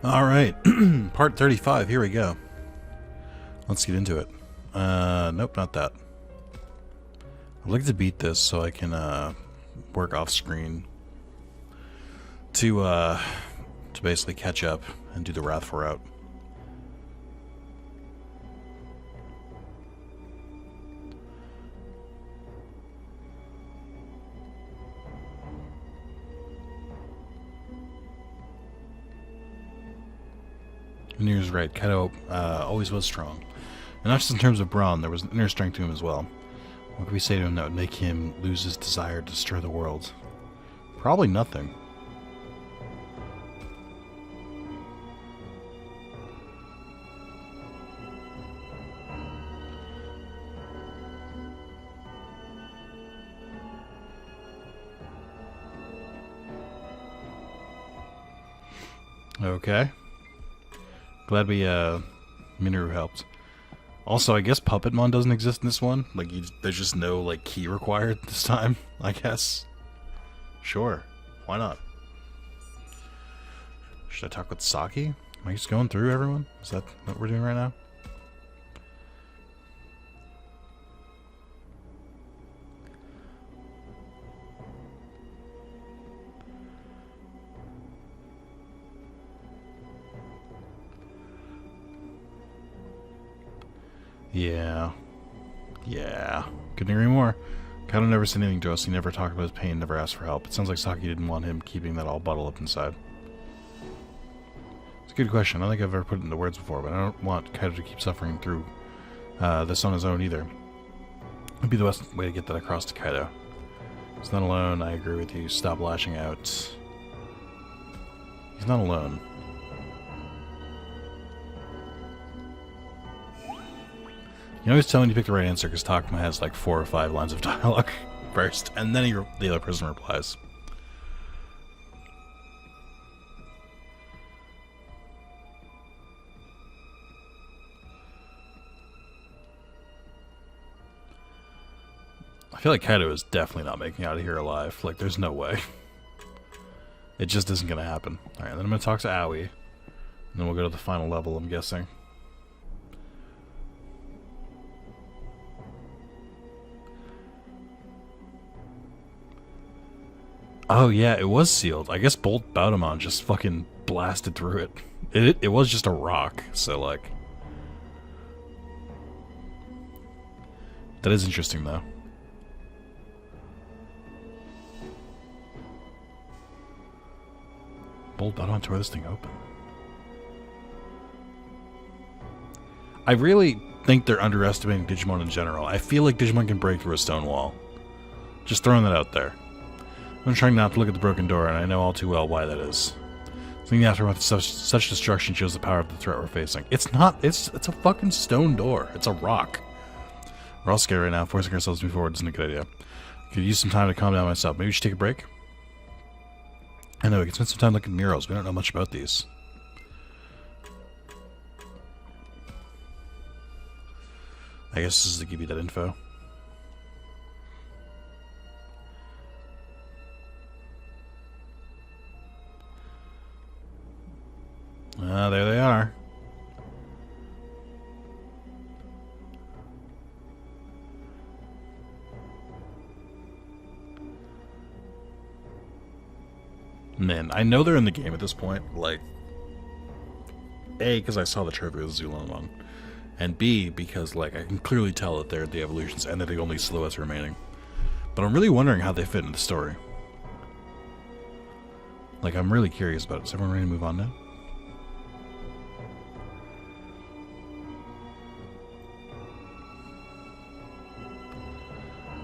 Alright, part 35, here we go. Let's get into it. Nope, not that. I'd like to beat this so I can, work off screen to basically catch up and do the Wrathful route. And you're right, Kaido always was strong. And not just in terms of brawn, there was an inner strength to him as well. What could we say to him that would make him lose his desire to destroy the world? Probably nothing. Okay. Glad we, Minoru helped. Also, I guess Puppetmon doesn't exist in this one. Like, there's just no, like, key required this time, I guess. Sure. Why not? Should I talk with Saki? Am I just going through everyone? Is that what we're doing right now? Yeah. Couldn't agree more. Kaido never said anything to us. He never talked about his pain, never asked for help. It sounds like Saki didn't want him keeping that all bottled up inside. It's a good question. I don't think I've ever put it into words before, but I don't want Kaido to keep suffering through this on his own either. It would be the best way to get that across to Kaido. He's not alone. I agree with you. Stop lashing out. He's not alone. You always tell me you pick the right answer because Takuma has like 4 or 5 lines of dialogue first, and then the other person replies. I feel like Kaido is definitely not making it out of here alive. Like, there's no way. It just isn't going to happen. Alright, then I'm going to talk to Aoi, and then we'll go to the final level, I'm guessing. Oh yeah, it was sealed. I guess Bolt Baudemon just fucking blasted through it. It was just a rock, so like... That is interesting though. Bolt Baudemon tore this thing open. I really think they're underestimating Digimon in general. I feel like Digimon can break through a stone wall. Just throwing that out there. I'm trying not to look at the broken door, and I know all too well why that is. Thinking the aftermath of such destruction shows the power of the threat we're facing. It's not. It's a fucking stone door. It's a rock. We're all scared right now. Forcing ourselves to move forward isn't a good idea. Could use some time to calm down myself. Maybe we should take a break? I know, we can spend some time looking at murals. We don't know much about these. I guess this is to give you that info. Ah, there they are. Man, I know they're in the game at this point. Like, A, because I saw the trophy with Zulon one, and B, because like I can clearly tell that they're the evolutions and that the only silhouettes remaining. But I'm really wondering how they fit into the story. Like, I'm really curious about it. Is everyone ready to move on now?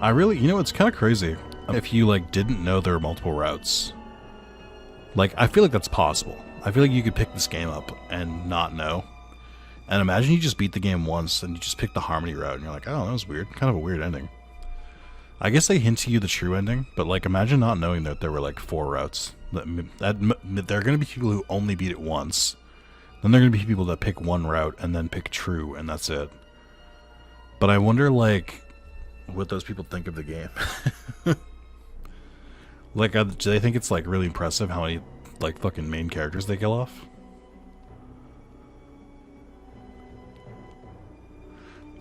I really, you know, it's kind of crazy. If you, like, didn't know there were multiple routes. Like, I feel like that's possible. I feel like you could pick this game up and not know. And imagine you just beat the game once and you just pick the Harmony route and you're like, oh, that was weird. Kind of a weird ending. I guess they hint to you the true ending, but, like, imagine not knowing that there were, like, 4 routes. There are going to be people who only beat it once. Then there are going to be people that pick one route and then pick true, and that's it. But I wonder, like, what those people think of the game. Like, do they think it's, like, really impressive how many, like, fucking main characters they kill off?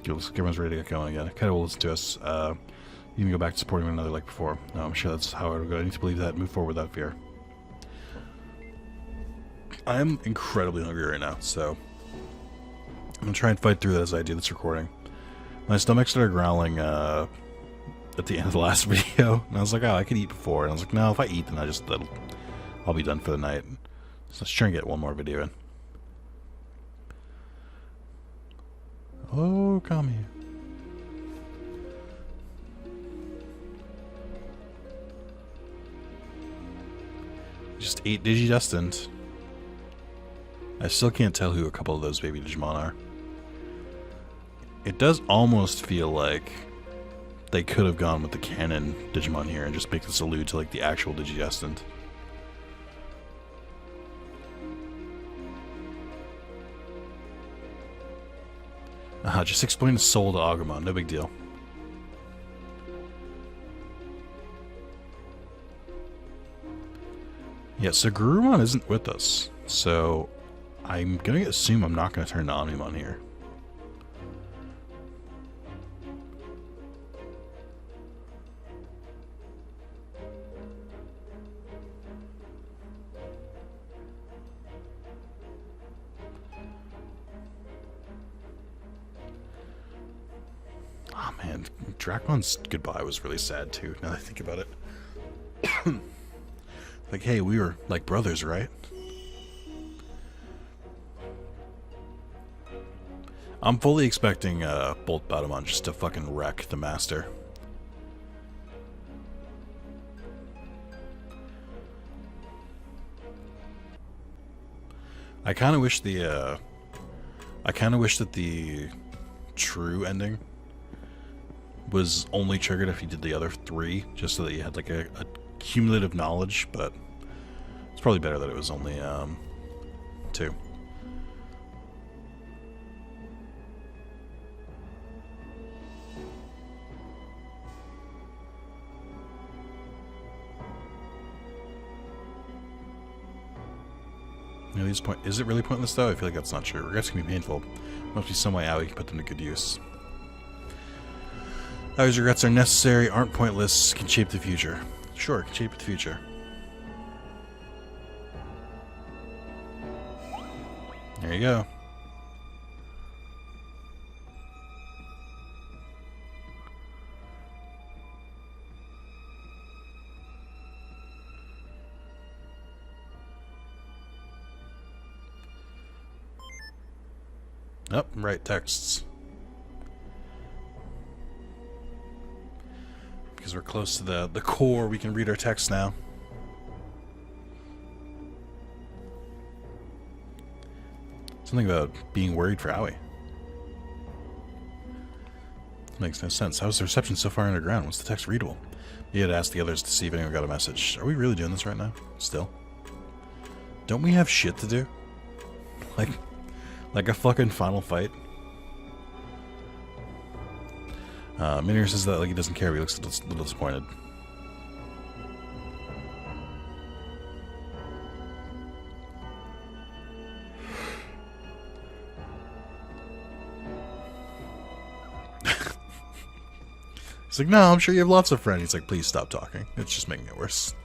Good, looks like everyone's ready to get going again. Kind of will listen to us. You can go back to supporting one another like before. No, I'm sure that's how it would go. I need to believe that and move forward without fear. I'm incredibly hungry right now, so I'm going to try and fight through that as I do this recording. My stomach started growling at the end of the last video, and I was like, oh, I could eat before. And I was like, no, if I eat, then I'll be done for the night. So let's try and get one more video in. Oh, come here. Just 8 Digidestined. I still can't tell who a couple of those baby Digimon are. It does almost feel like they could have gone with the canon Digimon here and just make this allude to like the actual Digidestined. Just explain the soul to Agumon, no big deal. Yeah, so Garurumon isn't with us, so I'm gonna assume I'm not gonna turn to Omnimon here. Oh man, Dracon's goodbye was really sad too, now that I think about it. Like, hey, we were like brothers, right? I'm fully expecting Bolt Batamon just to fucking wreck the Master. I kind of wish that the true ending was only triggered if you did the other 3, just so that you had like a cumulative knowledge, but it's probably better that it was only 2. At this point, is it really pointless though? I feel like that's not true. Regrets can be painful. Must be some way out we can put them to good use. Always regrets are necessary, aren't pointless, can shape the future. Sure, can shape the future. There you go. Oh, right, texts. Because we're close to the core, we can read our text now. Something about being worried for Aoi. Makes no sense. How's the reception so far underground? Was the text readable? You had asked the others to see if anyone got a message. Are we really doing this right now? Still? Don't we have shit to do? Like a fucking final fight? Minier says that like he doesn't care, but he looks a little disappointed. He's like, no, I'm sure you have lots of friends. He's like, please stop talking. It's just making it worse.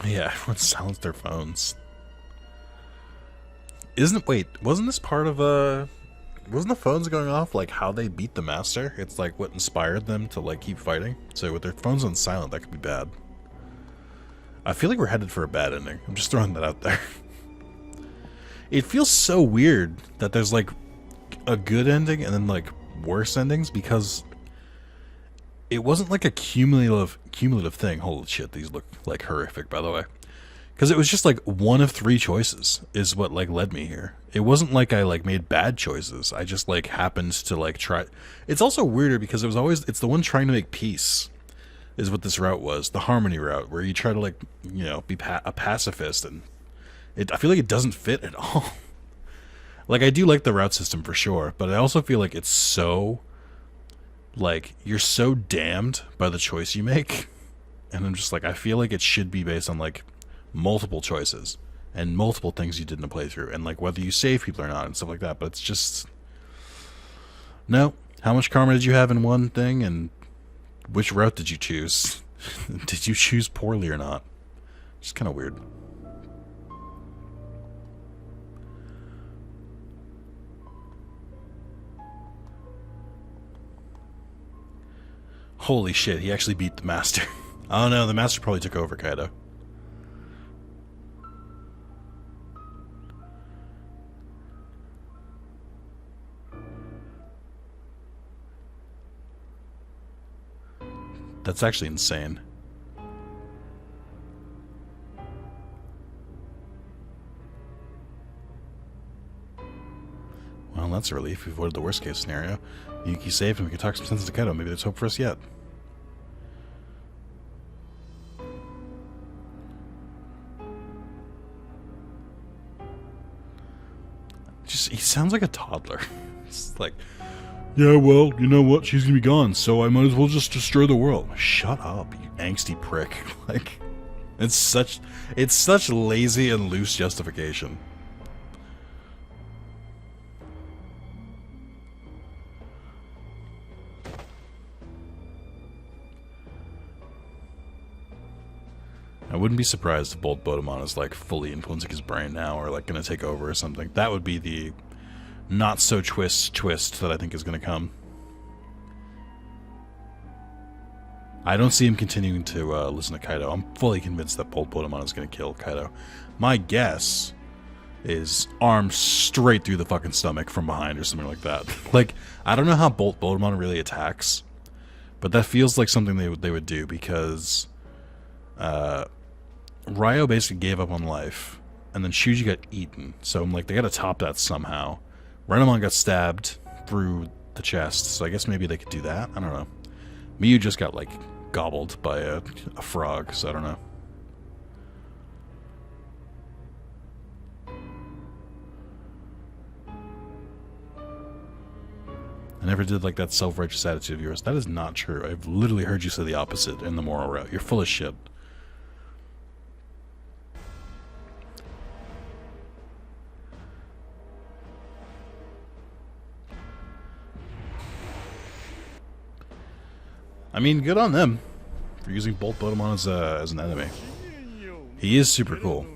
Yeah, everyone silenced their phones. Wasn't this part of wasn't the phones going off like how they beat the Master? It's like what inspired them to like keep fighting. So with their phones on silent, that could be bad. I feel like we're headed for a bad ending. I'm just throwing that out there. It feels so weird that there's like a good ending and then like worse endings, because it wasn't like a cumulative thing. Holy shit, these look like horrific, by the way. Because it was just like one of 3 choices is what like led me here. It wasn't like I like made bad choices. I just like happened to like try. It's also weirder because it's the one trying to make peace is what this route was. The harmony route, where you try to like, you know, be a pacifist, and I feel like it doesn't fit at all. Like, I do like the route system for sure, but I also feel like it's so, like, you're so damned by the choice you make And I'm just like, I feel like it should be based on like multiple choices and multiple things you did in a playthrough, and like whether you save people or not and stuff like that. But it's just, no. How much karma did you have in one thing, and which route did you choose? Did you choose poorly or not? Just kind of weird. Holy shit, he actually beat the Master. Oh no, the Master probably took over Kaido. That's actually insane. Well, that's a relief. We avoided the worst case scenario. Yuki saved and we can talk some sense to Kaido. Maybe there's hope for us yet. Just, he sounds like a toddler. It's like, yeah, well, you know what? She's gonna be gone, so I might as well just destroy the world. Shut up, you angsty prick. Like, it's such lazy and loose justification. I wouldn't be surprised if Bolt Bodemon is like fully influencing his brain now, or like gonna take over or something. That would be the not so twist that I think is gonna come. I don't see him continuing to listen to Kaido. I'm fully convinced that Bolt Bodemon is gonna kill Kaido. My guess is arm straight through the fucking stomach from behind or something like that. Like, I don't know how Bolt Bodemon really attacks, but that feels like something they would do, because Ryo basically gave up on life, and then Shuji got eaten. So I'm like, they gotta top that somehow. Renamon got stabbed through the chest, so I guess maybe they could do that. I don't know. Miyu just got, like, gobbled by a frog, so I don't know. I never did like that self-righteous attitude of yours. That is not true. I've literally heard you say the opposite in the moral route. You're full of shit. I mean, good on them for using Bolt Bodemon as an enemy. He is super cool.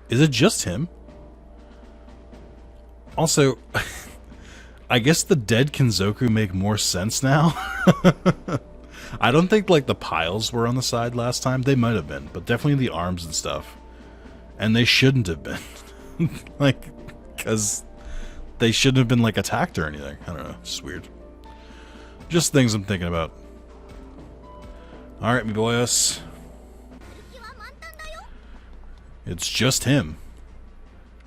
Is it just him? Also, I guess the dead Kinzoku make more sense now. I don't think, like, the piles were on the side last time. They might have been, but definitely the arms and stuff. And they shouldn't have been. Like, because they shouldn't have been, like, attacked or anything. I don't know. It's just weird. Just things I'm thinking about. Alright, me boyos. It's just him.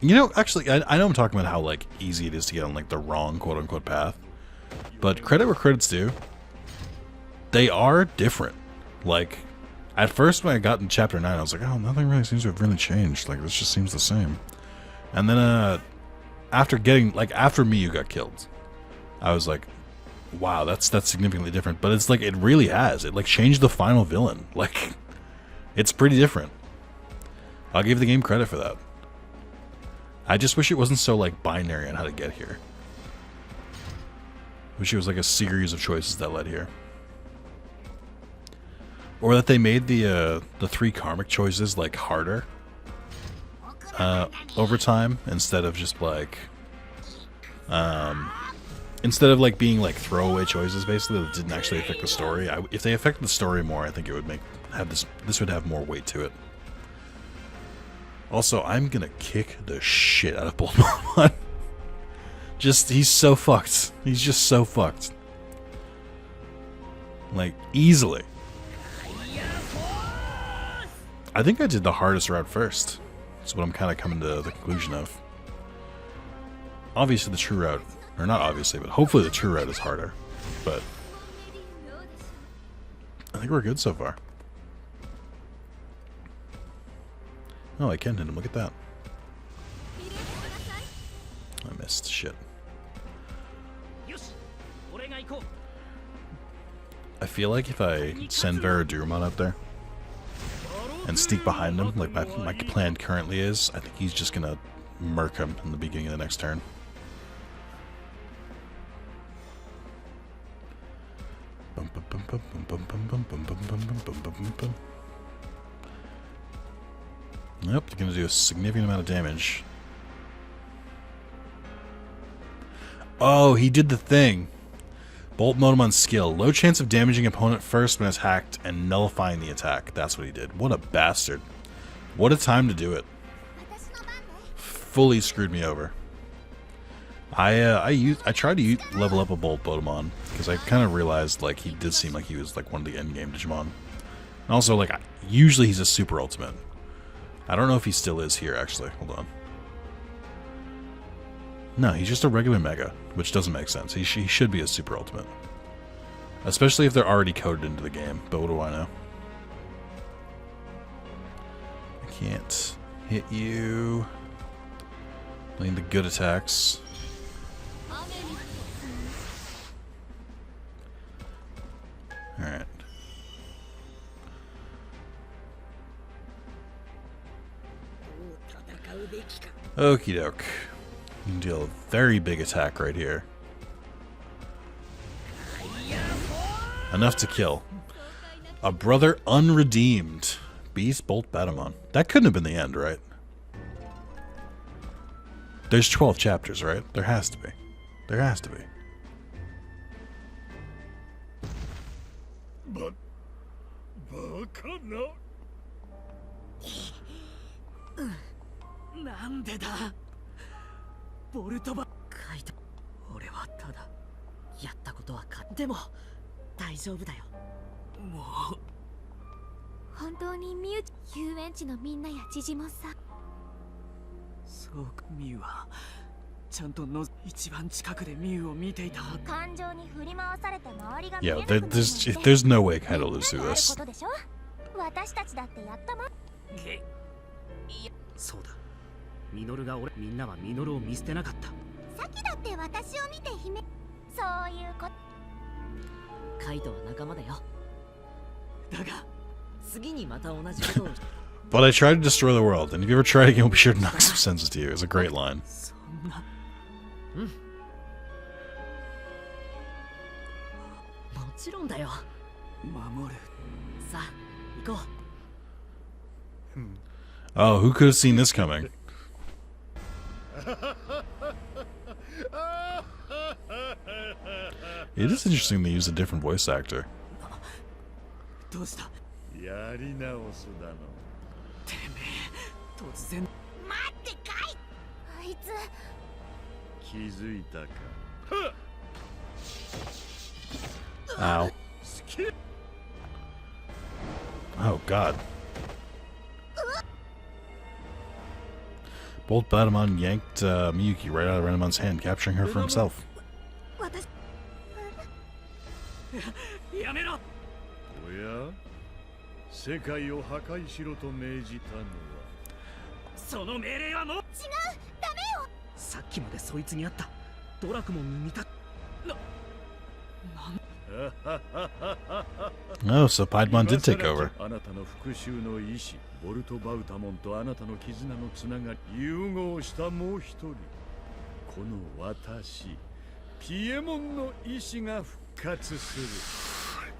You know, actually, I know I'm talking about how, like, easy it is to get on, like, the wrong quote-unquote path. But credit where credit's due. They are different. Like, at first when I got in Chapter 9, I was like, oh, nothing really seems to have really changed. Like, this just seems the same. And then, after Miyu got killed, I was like, wow, that's significantly different. But it's like, it really has. It, like, changed the final villain. Like, it's pretty different. I'll give the game credit for that. I just wish it wasn't so, like, binary on how to get here. Wish it was, like, a series of choices that led here. Or that they made the 3 karmic choices, like, harder. Over time, instead of just, like... instead of, like, being, like, throwaway choices, basically, that didn't actually affect the story. If they affected the story more, I think it would this would have more weight to it. Also, I'm gonna kick the shit out of Bulmamon. He's so fucked. He's just so fucked. Like, easily. I think I did the hardest route first. That's what I'm kind of coming to the conclusion of. Obviously the true route, or not obviously, but hopefully the true route is harder. But I think we're good so far. Oh, I can hit him. Look at that. I missed. Shit. I feel like if I send Veradurumon up there, and sneak behind him, like my plan currently is, I think he's just gonna murk him in the beginning of the next turn. Nope, they're gonna do a significant amount of damage. Oh, he did the thing. Bolt Motomon skill. Low chance of damaging opponent first when attacked and nullifying the attack. That's what he did. What a bastard. What a time to do it. Fully screwed me over. I tried to level up a Bolt Motomon because I kind of realized like he did seem like he was like one of the end game Digimon. And also like usually he's a super ultimate. I don't know if he still is here actually. Hold on. No, he's just a regular Mega, which doesn't make sense. He should be a super ultimate. Especially if they're already coded into the game, but what do I know? I can't hit you. Playing the good attacks. Alright. Okie doke. You can deal a very big attack right here. Enough to kill. A brother unredeemed. Beast Bolt Batamon. That couldn't have been the end, right? There's 12 chapters, right? There has to be. There has to be. But... Yeah, there's no way Kaido lives through this. But I tried to destroy the world, and if you ever try it again, we'll be sure to knock some sense into you. It's a great line. Oh, who could have seen this coming? It is interesting they use a different voice actor. Ow. Oh, God. Bolt Batamon yanked Miyuki right out of Renamon's hand, capturing her for himself. Oh, so Piedmon did take over.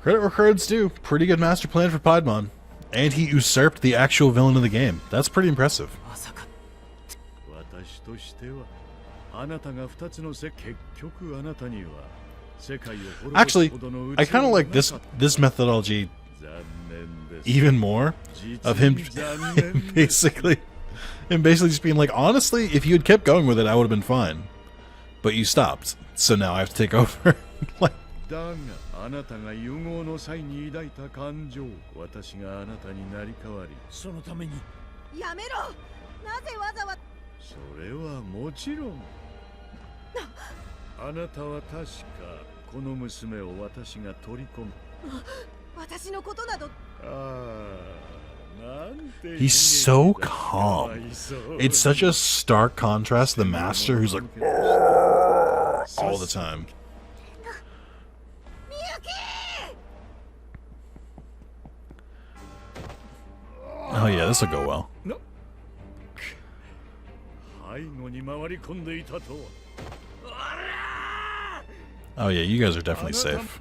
Credit where credit's due. Pretty good master plan for Piedmon. And he usurped the actual villain of the game. That's pretty impressive. Actually, I kind of like this methodology even more, of him basically just being like, honestly, if you had kept going with it, I would have been fine. But you stopped, so now I have to take over. Like, he's so calm. It's such a stark contrast to the master who's like all the time. Oh yeah, this will go well. Oh yeah, you guys are definitely safe.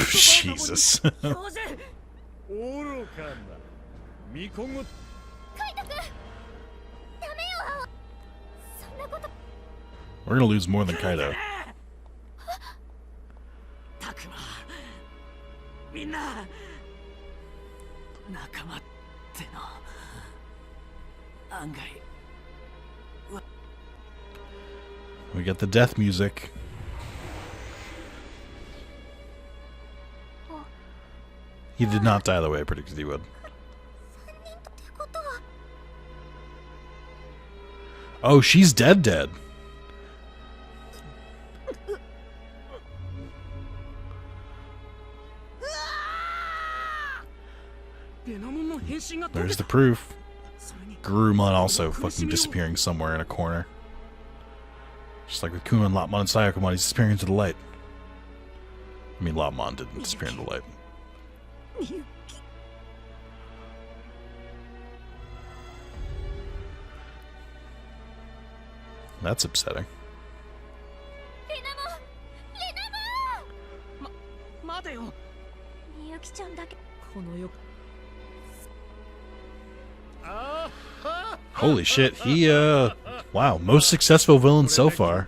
Jesus. We're gonna lose more than Kaido. We get the death music. He did not die the way I predicted he would. Oh, she's dead. There's the proof. Garurumon also fucking disappearing somewhere in a corner. Just like with Kumon, Lopmon, and Sayakumon, he's disappearing into the light. I mean, Lopmon didn't disappear into the light. That's upsetting. Holy shit, he, wow, most successful villain so far.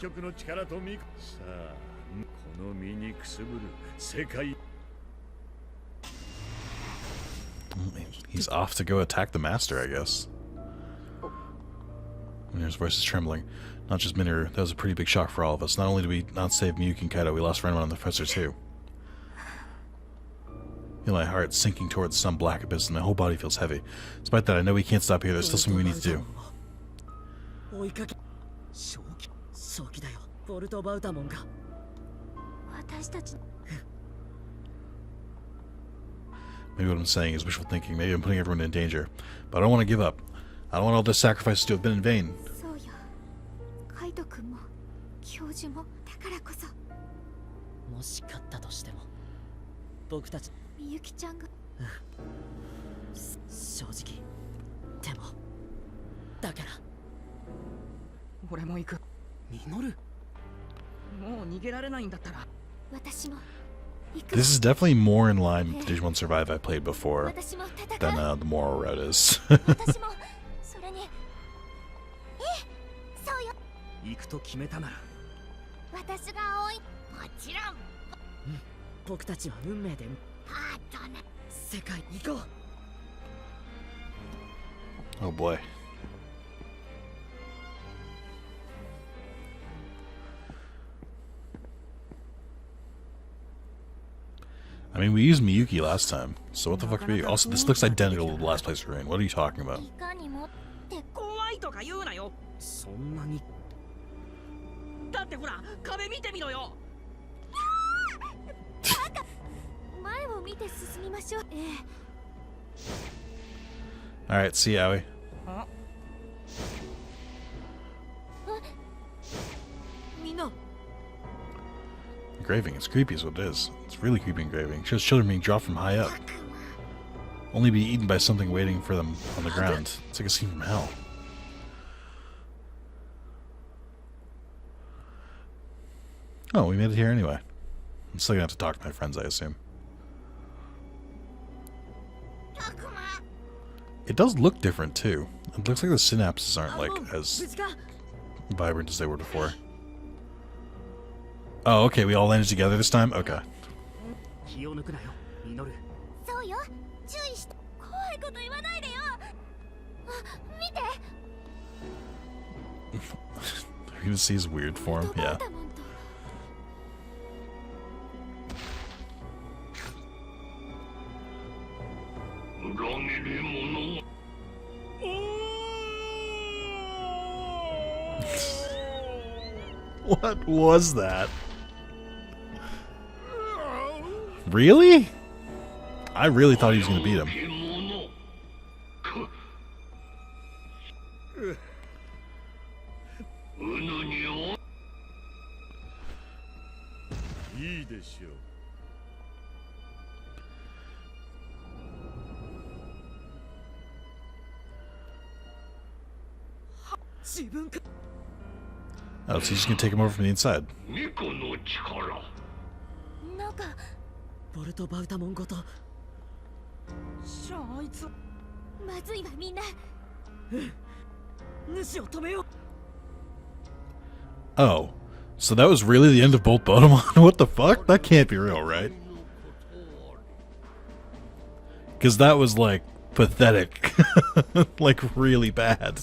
He's off to go attack the master, I guess. Minera's voice is trembling. Not just Minoru, that was a pretty big shock for all of us. Not only did we not save Miyuki and Kaido, we lost Renmon and the Professor too. I feel my heart sinking towards some black abyss and my whole body feels heavy. Despite that, I know we can't stop here. There's still something we need to do. Maybe what I'm saying is wishful thinking. Maybe I'm putting everyone in danger. But I don't want to give up. I don't want all this sacrifices to have been in vain. This is definitely more in line with the Digimon Survive I played before than the Moral Road is. Oh boy. I mean, we used Miyuki last time, so what the fuck are we? Also, this looks identical to the last place we're in. What are you talking about? Alright, see ya, Aoi. Engraving, it's creepy is what it is. It's really creepy engraving. It shows children being dropped from high up. Only be eaten by something waiting for them on the ground. It's like a scene from hell. Oh, we made it here anyway. I'm still gonna have to talk to my friends, I assume. It does look different too. It looks like the synapses aren't like as vibrant as they were before. Oh, okay, we all landed together this time? Okay. You're gonna see his weird form? Yeah. What was that? Really? I really thought he was going to beat him. Oh, so he's just going to take him over from the inside. Oh, so that was really the end of Bolt Botamon? What the fuck? That can't be real, right? Because that was, like, pathetic. Like, really bad.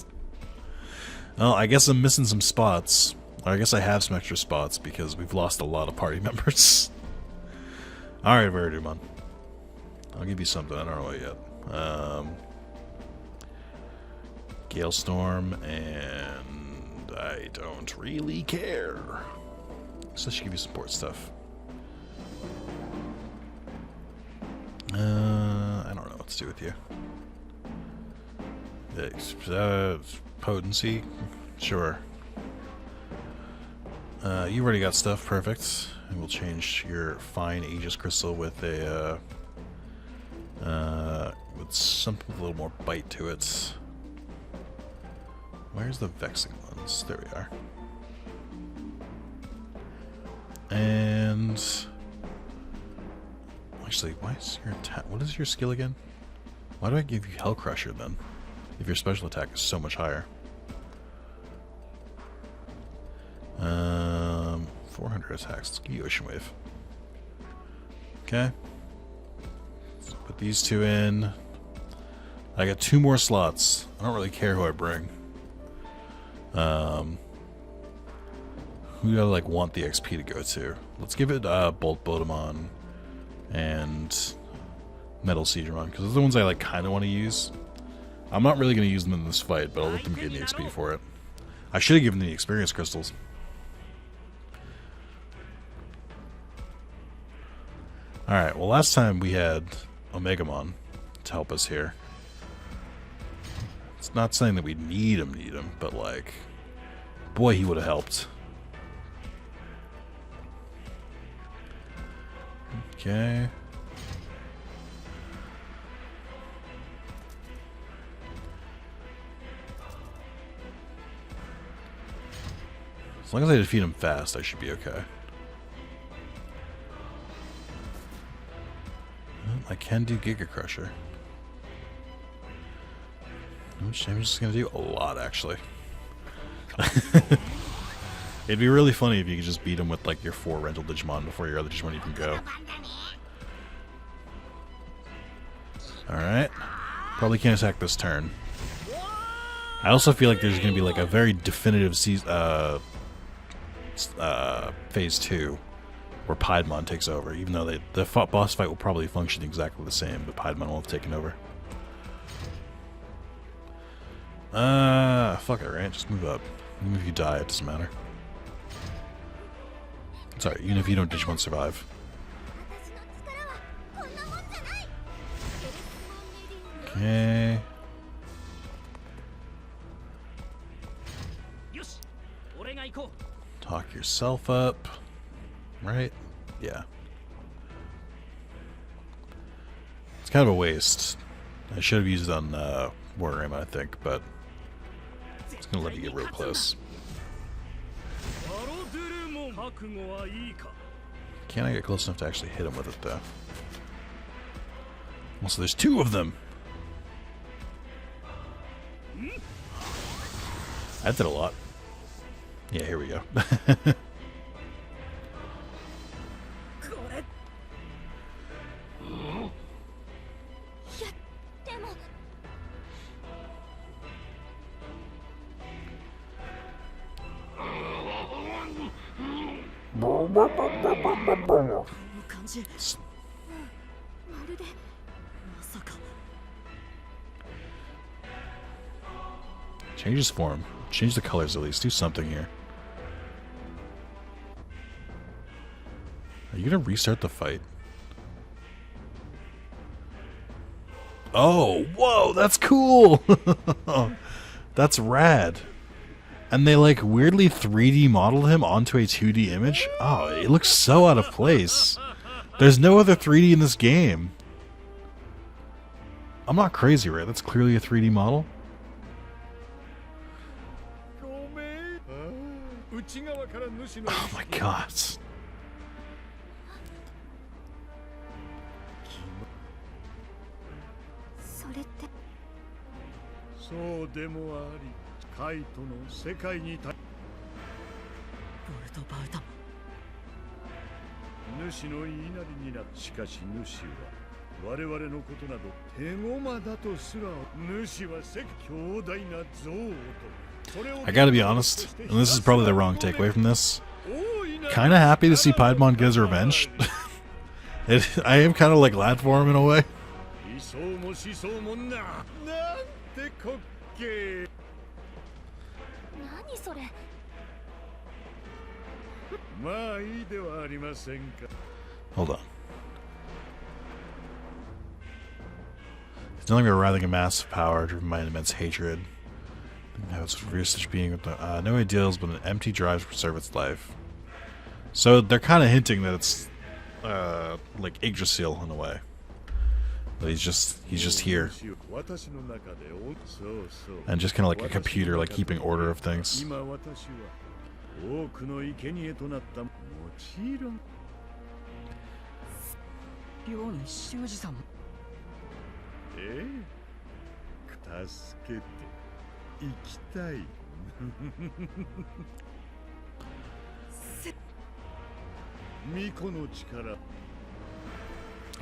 Well, I guess I'm missing some spots. Or I guess I have some extra spots because we've lost a lot of party members. Alright, Veridumon. I'll give you something. I don't know what yet. Galestorm, and I don't really care. So I should give you support stuff. I don't know what to do with you. Potency? Sure. You already got stuff, perfect. And we'll change your fine Aegis crystal with a with something with a little more bite to it. Where's the vexing ones? There we are. And actually, why is your attack? What is your skill again? Why do I give you Hell Crusher then? If your special attack is so much higher. 400 attacks. Let's give you Ocean Wave. Okay. Let's put these two in. I got 2 more slots. I don't really care who I bring. Who do I like want the XP to go to? Let's give it Bolt Botamon and Metal Siegramon, because those are the ones I like kind of want to use. I'm not really going to use them in this fight, but I'll let them get the XP for it. I should have given them the experience crystals. Alright, well last time we had Omegamon to help us here. It's not saying that we need him, but like, boy, he would have helped. Okay. As long as I defeat him fast, I should be okay. I can do Giga Crusher. Which I'm just gonna do a lot, actually. It'd be really funny if you could just beat him with like your 4 rental Digimon before your other Digimon even go. Alright. Probably can't attack this turn. I also feel like there's gonna be like a very definitive phase 2 where Piedmon takes over, even though the boss fight will probably function exactly the same, but Piedmon will have taken over. Fuck it, right? Just move up. Even if you die, it doesn't matter. Sorry, even if you don't Digimon survive. Okay. Talk yourself up. Right? Yeah. It's kind of a waste. I should have used it on Wargreymon, I think, but it's gonna let you get real close. Can I get close enough to actually hit him with it, though? Also, there's 2 of them! That did a lot. Yeah, here we go. Change his form. Change the colors at least. Do something here. Are you gonna restart the fight? Oh, whoa, that's cool! That's rad. And they like weirdly 3D modeled him onto a 2D image? Oh, it looks so out of place. There's no other 3D in this game. I'm not crazy, right? That's clearly a 3D model. Oh my god. I gotta be honest, and this is probably the wrong takeaway from this. Kinda happy to see Piedmon get his revenge. I am kinda like glad for him in a way. Hold on. It's nothing but writhing a massive power driven by an immense hatred. Now its research being with no ideals but an empty drive to preserve its life. So they're kind of hinting that it's like Yggdrasil in a way. But he's just here, and just kind of like a computer, like keeping order of things.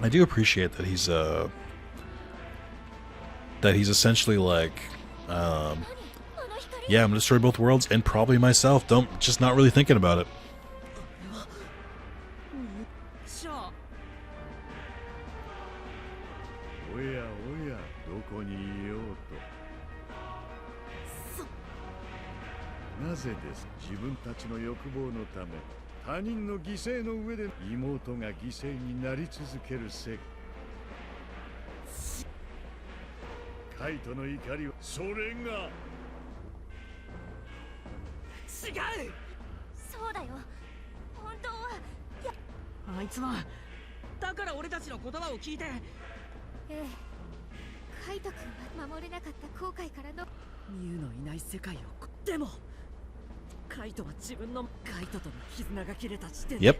I do appreciate that he's essentially like yeah, I'm gonna destroy both worlds and probably myself. Just not really thinking about it. Yep.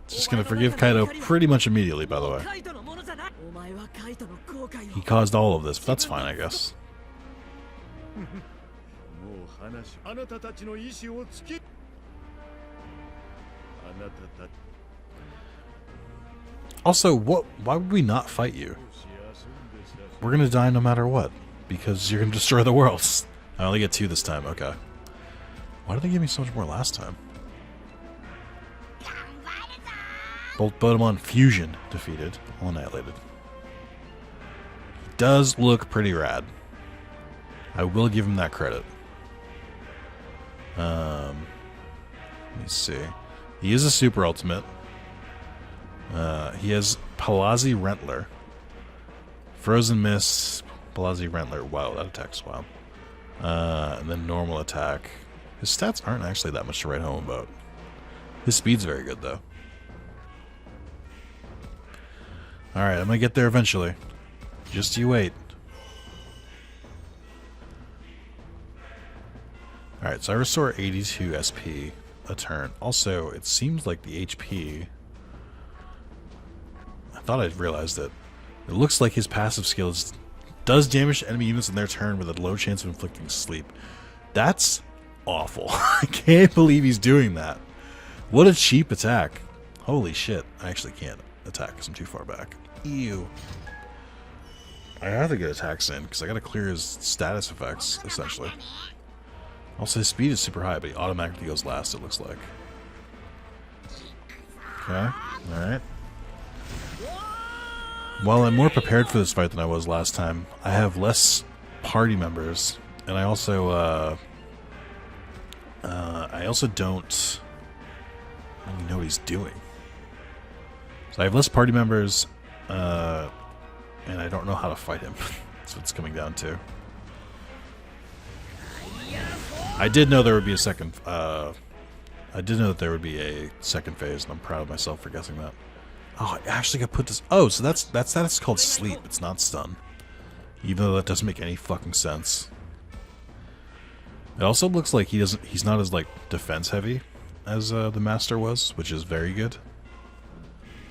Just gonna forgive Kaito pretty much immediately, by the way. He caused all of this, but that's fine, I guess. Also, why would we not fight you? We're gonna die no matter what, because you're gonna destroy the worlds. I only get 2 this time, okay. Why did they give me so much more last time? Both Botamon Fusion defeated, all annihilated. He does look pretty rad. I will give him that credit. Let me see. He is a super ultimate. He has Palazzi Rentler. Frozen Mist, Palazzi Rentler. Wow, that attacks wow. And then normal attack. His stats aren't actually that much to write home about. His speed's very good, though. Alright, I'm gonna get there eventually. Just you wait. Alright, so I restore 82 SP a turn. Also, it seems like the HP... I thought I'd realized it. It looks like his passive skills does damage to enemy units in their turn with a low chance of inflicting sleep. That's awful. I can't believe he's doing that. What a cheap attack. Holy shit. I actually can't attack because I'm too far back. Ew. I have to get attacks in because I gotta clear his status effects, essentially. Also, his speed is super high, but he automatically goes last, it looks like. Okay, alright. While I'm more prepared for this fight than I was last time, I have less party members, and I also don't really know what he's doing. So I have less party members, And I don't know how to fight him. That's what it's coming down to. I did know there would be a second, I did know that there would be a second phase, and I'm proud of myself for guessing that. Oh, I actually got put this. Oh, so that's called sleep. It's not stun, even though that doesn't make any fucking sense. It also looks like he's not as like defense heavy as the master was, which is very good.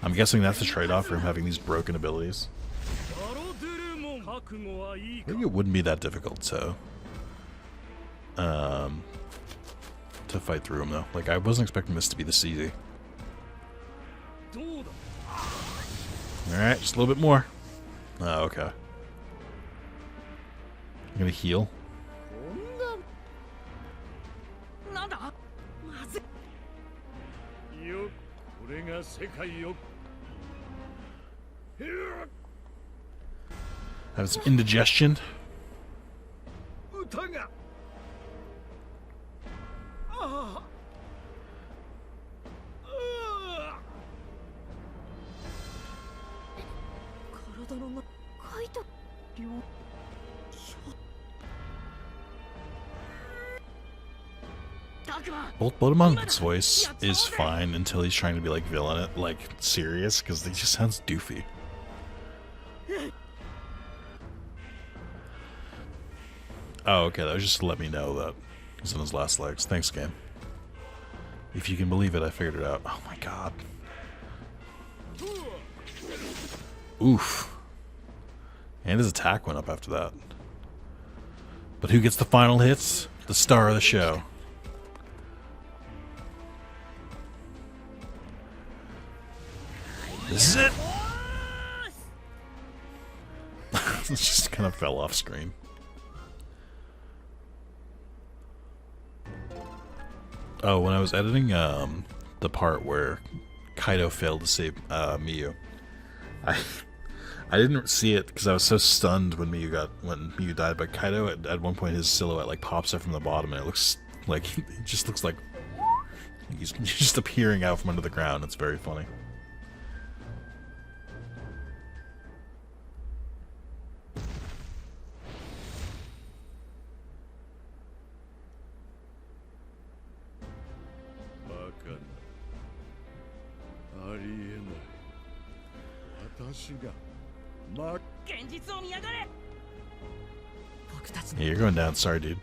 I'm guessing that's the trade-off for him having these broken abilities. Maybe it wouldn't be that difficult to fight through him though. Like, I wasn't expecting this to be this easy. Alright, just a little bit more. Oh, okay. I'm gonna heal. Have some indigestion. Boltman's voice is fine until he's trying to be like villain, like serious, because he just sounds doofy. Oh, okay, that was just to let me know that he's on his last legs. Thanks, game. If you can believe it, I figured it out. Oh my god. Oof. And his attack went up after that. But who gets the final hits? The star of the show. This is it! It just kind of fell off screen. Oh, when I was editing the part where Kaido failed to save Miyu, I didn't see it because I was so stunned when Miyu died. But Kaido at one point his silhouette like pops up from the bottom, and it looks like it just looks like he's just appearing out from under the ground. It's very funny. Yeah, you're going down. Sorry, dude.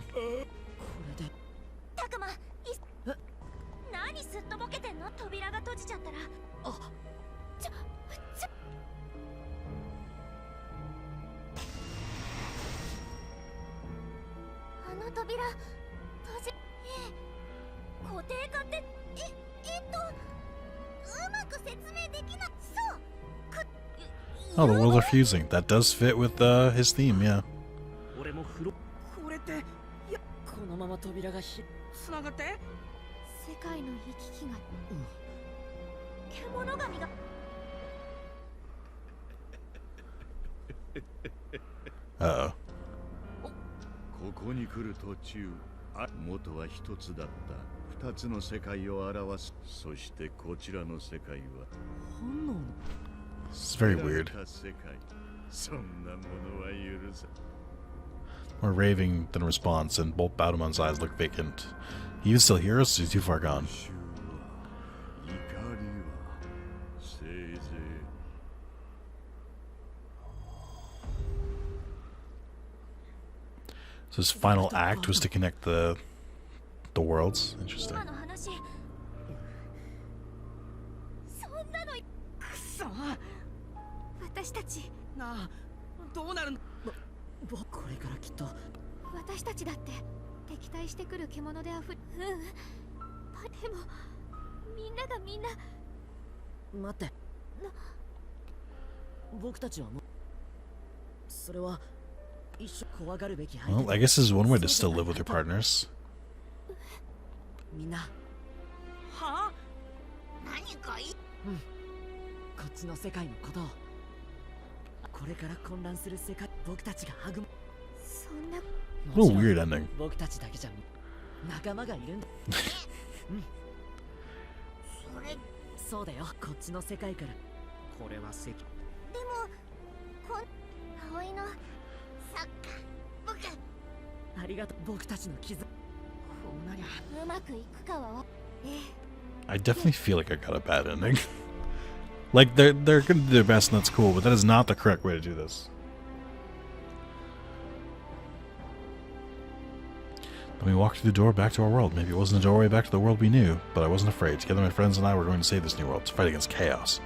Oh, the worlds are fusing. That does fit with his theme, yeah. Uh-oh. ここに来る途中、元は一つだった二つの世界を表す。そしてこちらの世界は本能の It's very weird. そんなものは許さ。 More raving than response, and both Baudemon's eyes look vacant. He even still hear us? He's too far gone. So his final act was to connect the worlds. Interesting. Well, I guess this is one way to still live with your partners. What a weird ending. I definitely feel like I got a bad ending. Like, they're gonna do their best and that's cool, but that is not the correct way to do this. Then we walked through the door back to our world. Maybe it wasn't a doorway back to the world we knew, but I wasn't afraid. Together my friends and I were going to save this new world, to fight against chaos.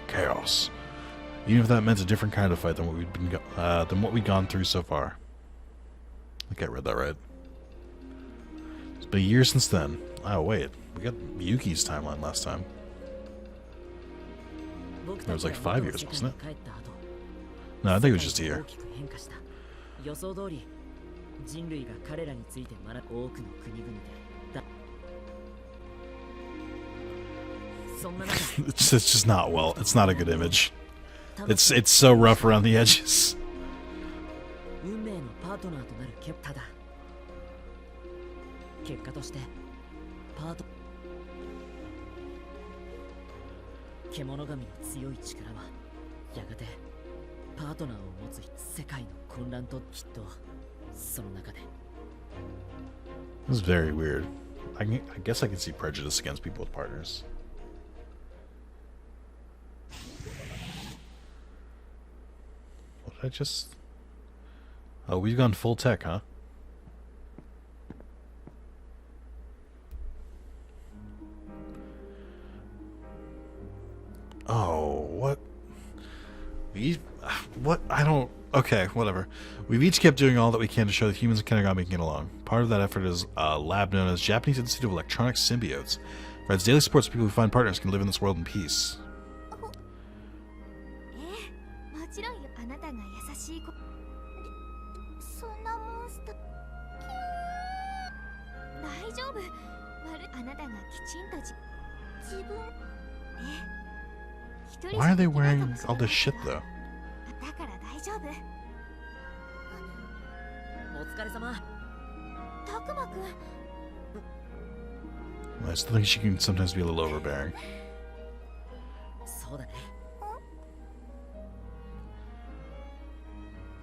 Chaos. Even if that meant a different kind of fight than what we'd gone through so far. I think I read that right. It's been a year since then. Oh wait, we got Yuki's timeline last time. It was like 5 years, wasn't it? No, I think it was just a year. It's just not well. It's not a good image. It's so rough around the edges. This is very weird. I guess I can see prejudice against people with partners. What did I just... Oh, we've gone full tech, huh? Oh, what? What? I don't... Okay, whatever. We've each kept doing all that we can to show that humans and Kenogami can get along. Part of that effort is a lab known as Japanese Institute of Electronic Symbiotes. Provides daily supports so people who find partners can live in this world in peace. Why are they wearing all this shit, though? I still think she can sometimes be a little overbearing.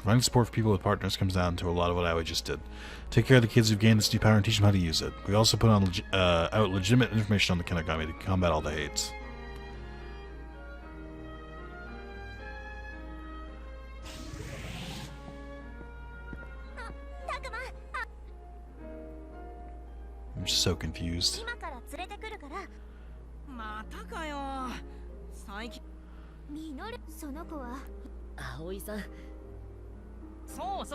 Finding support for people with partners comes down to a lot of what Aoi just did. Take care of the kids who've gained this new power and teach them how to use it. We also put on out legitimate information on the Kenogami to combat all the hate. I'm just so confused.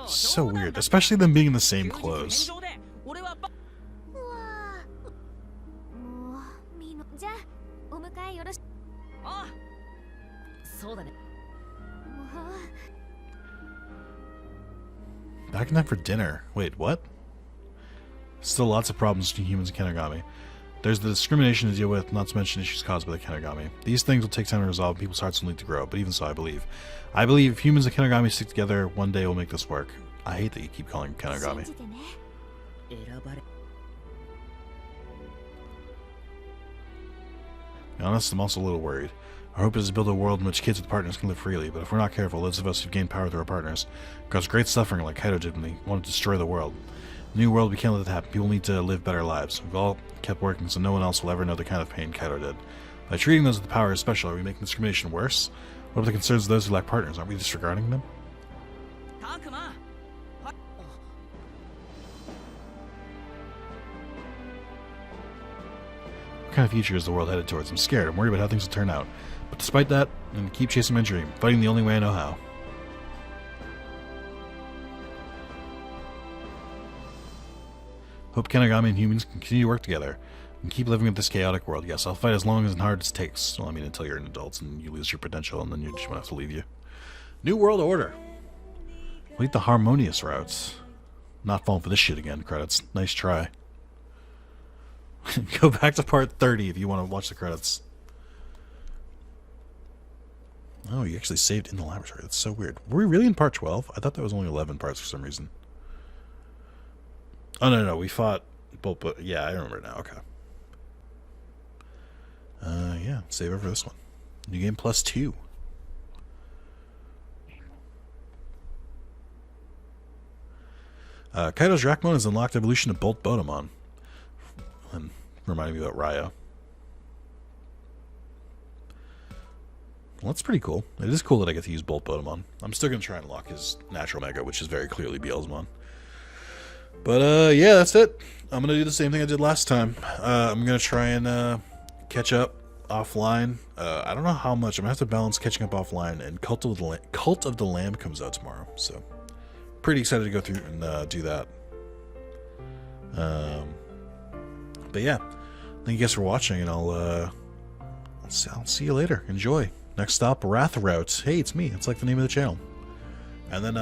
So weird, especially them being in the same clothes. Back in time for dinner. Wait, what? Still lots of problems between humans and Kenogami. There's the discrimination to deal with, not to mention issues caused by the Kenogami. These things will take time to resolve, people's hearts will need to grow, but even so, I believe if humans and Kenogami stick together, one day we'll make this work. I hate that you keep calling him Kenogami. To be honest, I'm also a little worried. Our hope is to build a world in which kids with partners can live freely, but if we're not careful, those of us who've gained power through our partners cause great suffering like Kaido did when he wanted to destroy the world. New world, we can't let that happen. People need to live better lives. We've all kept working so no one else will ever know the kind of pain Kaido did. By treating those with the power as special, are we making discrimination worse? What about the concerns of those who lack partners? Aren't we disregarding them? What kind of future is the world headed towards? I'm scared. I'm worried about how things will turn out. But despite that, I'm going to keep chasing my dream, fighting the only way I know how. Hope Kenogami and humans can continue to work together and keep living in this chaotic world. Yes, I'll fight as long and hard as it takes. Well, I mean, until you're an adult and you lose your potential and then you just want to have to leave you. New World Order. Wait, the harmonious routes. Not falling for this shit again, credits. Nice try. Go back to part 30 if you want to watch the credits. Oh, you actually saved in the laboratory. That's so weird. Were we really in part 12? I thought that was only 11 parts for some reason. Oh, no, we fought both, but yeah, I remember now. Okay. Yeah, save over this one. New game +2. Kaido's Dracmon has unlocked evolution of Bolt Botamon. And reminding me about Raya. Well, that's pretty cool. It is cool that I get to use Bolt Botamon. I'm still going to try and unlock his natural Mega, which is very clearly Beelzemon. But, yeah, that's it. I'm going to do the same thing I did last time. I'm going to try and catch up offline. I don't know how much. I'm going to have to balance catching up offline, and Cult of the Lamb comes out tomorrow. So, pretty excited to go through and do that. But, yeah. Thank you guys for watching, and I'll see you later. Enjoy. Next stop, Wrath Route. Hey, it's me. It's like the name of the channel. And then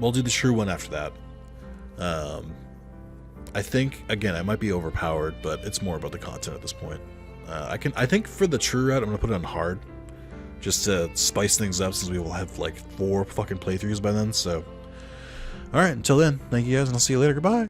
we'll do the true one after that. I think, again, I might be overpowered, but it's more about the content at this point. I think for the true route, I'm gonna put it on hard, just to spice things up, since we will have like 4 fucking playthroughs by then. So, all right, until then, thank you guys, and I'll see you later. Goodbye.